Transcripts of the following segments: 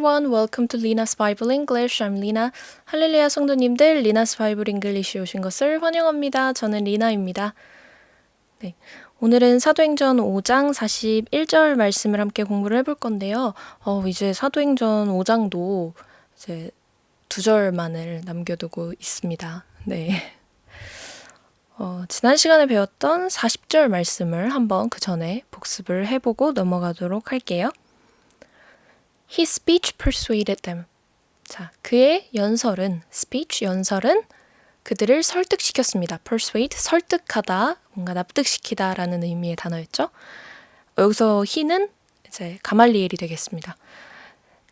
everyone, welcome to Lina's Bible English. I'm Lina. 할렐루야 성도님들, Lina's Bible English에 오신 것을 환영합니다. 저는 리나입니다. 네, 오늘은 사도행전 5장 41절 말씀을 함께 공부를 해볼 건데요. 이제 사도행전 5장도 이제 2절만을 남겨두고 있습니다. 네. 지난 시간에 배웠던 40절 말씀을 한번 그 전에 복습을 해보고 넘어가도록 할게요. His speech persuaded them. 자, 그의 연설은, speech, 연설은 그들을 설득시켰습니다. persuade, 설득하다, 뭔가 납득시키다 라는 의미의 단어였죠. 여기서 he는 이제 가말리엘이 되겠습니다.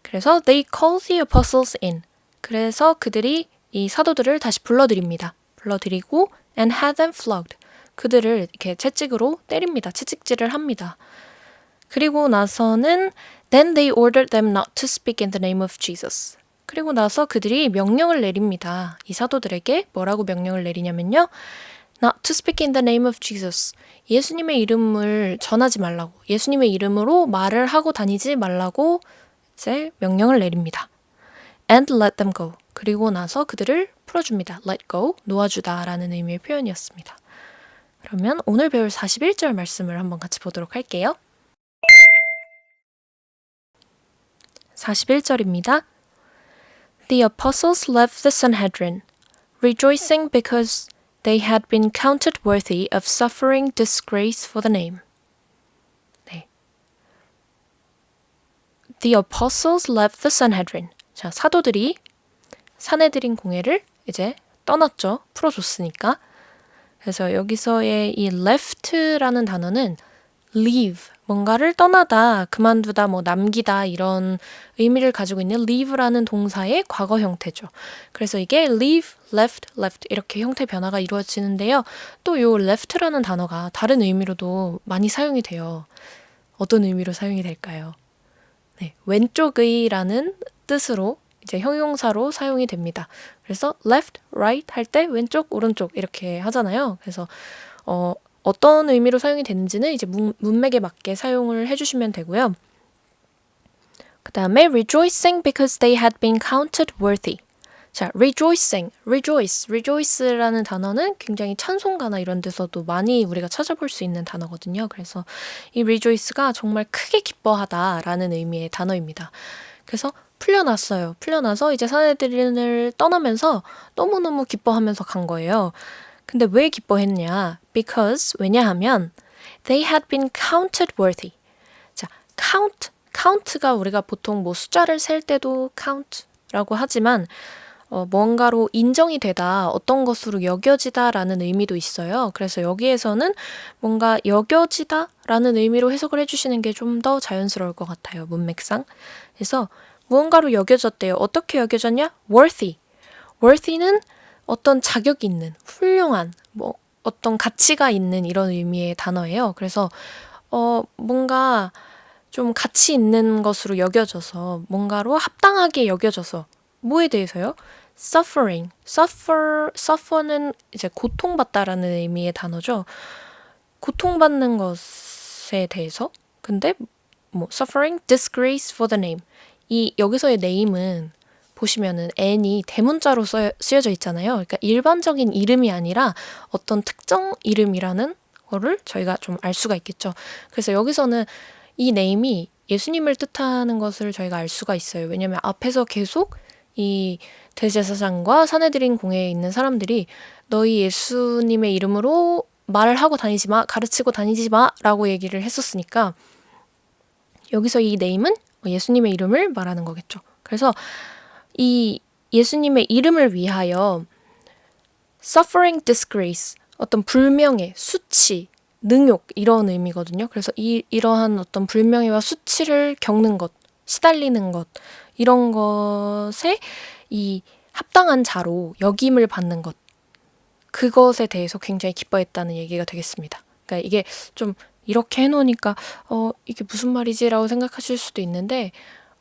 그래서 they called the apostles in. 그래서 그들이 이 사도들을 다시 불러들입니다. 불러들이고 and had them flogged. 그들을 이렇게 채찍으로 때립니다. 채찍질을 합니다. 그리고 나서는 then they ordered them not to speak in the name of Jesus. 그리고 나서 그들이 명령을 내립니다. 이 사도들에게 뭐라고 명령을 내리냐면요. Not to speak in the name of Jesus. 예수님의 이름을 전하지 말라고, 예수님의 이름으로 말을 하고 다니지 말라고 이제 명령을 내립니다. And let them go. 그리고 나서 그들을 풀어줍니다. Let go, 놓아주다 라는 의미의 표현이었습니다. 그러면 오늘 배울 41절 말씀을 한번 같이 보도록 할게요. 41절입니다. The apostles left the Sanhedrin, rejoicing because they had been counted worthy of suffering disgrace for the name. 네. The apostles left the Sanhedrin. 자, 사도들이 사내들인 공회를 이제 떠났죠. 풀어줬으니까. 그래서 여기서의 이 left라는 단어는 leave, 뭔가를 떠나다, 그만두다, 뭐 남기다 이런 의미를 가지고 있는 leave라는 동사의 과거 형태죠. 그래서 이게 leave, left, left 이렇게 형태 변화가 이루어지는데요. 또 요 left라는 단어가 다른 의미로도 많이 사용이 돼요. 어떤 의미로 사용이 될까요? 네, 왼쪽의라는 뜻으로 이제 형용사로 사용이 됩니다. 그래서 left, right 할 때 왼쪽, 오른쪽 이렇게 하잖아요. 그래서 어떤 의미로 사용이 되는지는 이제 문맥에 맞게 사용을 해주시면 되고요. 그 다음에 rejoicing because they had been counted worthy. 자, rejoicing, rejoice라는 단어는 굉장히 찬송가나 이런 데서도 많이 우리가 찾아볼 수 있는 단어거든요. 그래서 이 rejoice가 정말 크게 기뻐하다라는 의미의 단어입니다. 그래서 풀려났어요. 풀려나서 이제 사내들을 떠나면서 너무너무 기뻐하면서 간 거예요. 근데 왜 기뻐했냐? Because, 왜냐하면 they had been counted worthy. 자, count가 우리가 보통 뭐 숫자를 셀 때도 count라고 하지만 뭔가로 인정이 되다, 어떤 것으로 여겨지다라는 의미도 있어요. 그래서 여기에서는 뭔가 여겨지다라는 의미로 해석을 해주시는 게 좀 더 자연스러울 것 같아요. 문맥상. 그래서 무언가로 여겨졌대요. 어떻게 여겨졌냐? worthy는 어떤 자격이 있는, 훌륭한, 뭐 어떤 가치가 있는 이런 의미의 단어예요. 그래서 뭔가 좀 가치 있는 것으로 여겨져서, 뭔가로 합당하게 여겨져서, 뭐에 대해서요? suffer는 이제 고통받다라는 의미의 단어죠. 고통받는 것에 대해서. 근데 뭐 suffering disgrace for the name. 이 여기서의 name은 보시면은 n이 대문자로 쓰여져 있잖아요. 그러니까 일반적인 이름이 아니라 어떤 특정 이름이라는 거를 저희가 좀 알 수가 있겠죠. 그래서 여기서는 이 name이 예수님을 뜻하는 것을 저희가 알 수가 있어요. 왜냐하면 앞에서 계속 이 대제사장과 사내들인 공회에 있는 사람들이 너희 예수님의 이름으로 말을 하고 다니지 마, 가르치고 다니지 마 라고 얘기를 했었으니까 여기서 이 name은 예수님의 이름을 말하는 거겠죠. 그래서 이 예수님의 이름을 위하여 suffering disgrace, 어떤 불명예, 수치, 능욕 이런 의미거든요. 그래서 이러한 어떤 불명예와 수치를 겪는 것, 시달리는 것 이런 것에 이 합당한 자로 역임을 받는 것, 그것에 대해서 굉장히 기뻐했다는 얘기가 되겠습니다. 그러니까 이게 좀 이렇게 해놓으니까 이게 무슨 말이지라고 생각하실 수도 있는데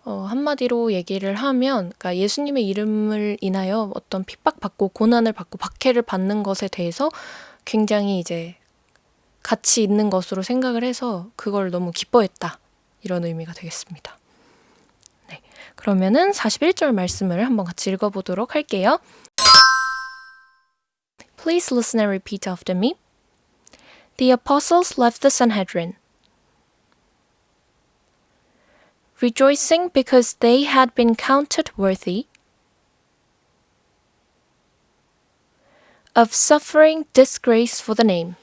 한마디로 얘기를 하면, 그러니까 예수님의 이름을 인하여 어떤 핍박받고 고난을 받고 박해를 받는 것에 대해서 굉장히 이제 가치 있는 것으로 생각을 해서 그걸 너무 기뻐했다 이런 의미가 되겠습니다. 네. 그러면은 41절 말씀을 한번 같이 읽어보도록 할게요. Please listen and repeat after me. The apostles left the Sanhedrin, rejoicing because they had been counted worthy of suffering disgrace for the name.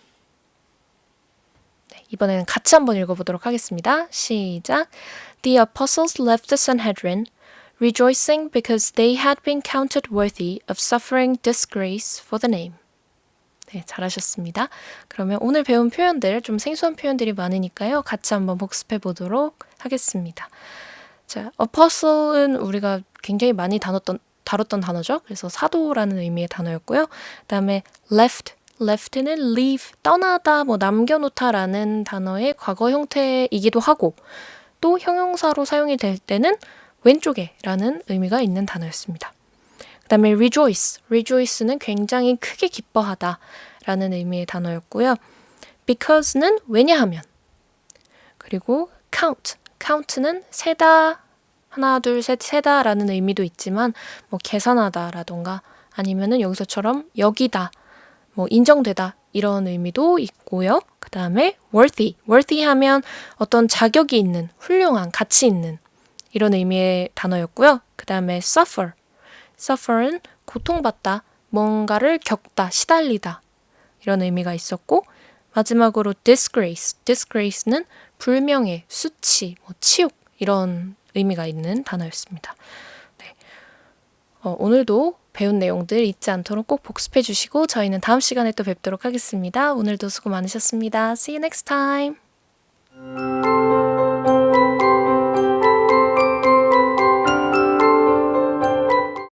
네, 이번에는 같이 한번 읽어보도록 하겠습니다. 시작. The apostles left the Sanhedrin, rejoicing because they had been counted worthy of suffering disgrace for the name. 네, 잘하셨습니다. 그러면 오늘 배운 표현들, 좀 생소한 표현들이 많으니까요. 같이 한번 복습해 보도록 하겠습니다. 자, apostle은 우리가 굉장히 많이 다뤘던 단어죠. 그래서 사도라는 의미의 단어였고요. 그 다음에 left는 leave, 떠나다, 남겨놓다라는 단어의 과거 형태이기도 하고 또 형용사로 사용이 될 때는 왼쪽에 라는 의미가 있는 단어였습니다. 그 다음에 rejoice는 굉장히 크게 기뻐하다 라는 의미의 단어였고요. because는 왜냐하면, 그리고 count는 세다, 하나, 둘, 셋, 세다 라는 의미도 있지만 계산하다 라던가 아니면은 여기서처럼 여기다, 인정되다 이런 의미도 있고요. 그 다음에 worthy 하면 어떤 자격이 있는, 훌륭한, 가치 있는 이런 의미의 단어였고요. 그 다음에 suffer은 고통받다, 뭔가를 겪다, 시달리다 이런 의미가 있었고, 마지막으로 disgrace는 불명예, 수치, 치욕 이런 의미가 있는 단어였습니다. 네. 오늘도 배운 내용들 잊지 않도록 꼭 복습해 주시고 저희는 다음 시간에 또 뵙도록 하겠습니다. 오늘도 수고 많으셨습니다. See you next time.